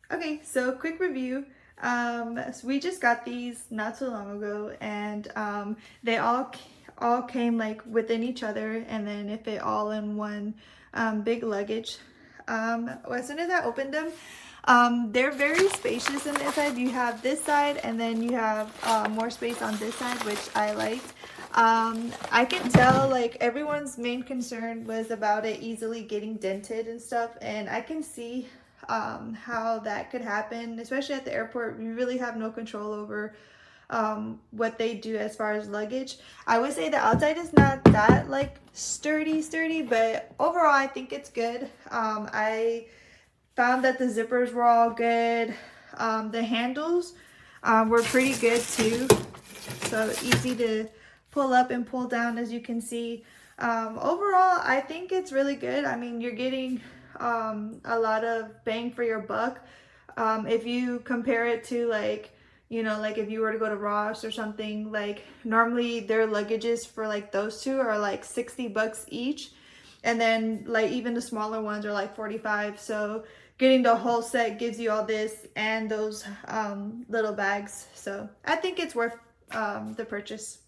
Okay, so quick review. So we just got these not so long ago, and they all came like within each other, and then it fit all in one big luggage. As soon as I opened them, they're very spacious in the inside. You have this side, and then you have more space on this side, which I liked. I can tell like everyone's main concern was about it easily getting dented and stuff, and I can see how that could happen, especially at the airport. You really have no control over what they do as far as luggage. I would say the outside is not that like sturdy, but overall I think it's good. I found that the zippers were all good. The handles were pretty good too, so easy to pull up and pull down, as you can see. Overall, I think it's really good. I mean, you're getting a lot of bang for your buck. If you compare it to like, you know, like if you were to go to Ross or something, like normally their luggages for like those two are like 60 bucks each. And then like even the smaller ones are like 45. So getting the whole set gives you all this and those little bags. So I think it's worth the purchase.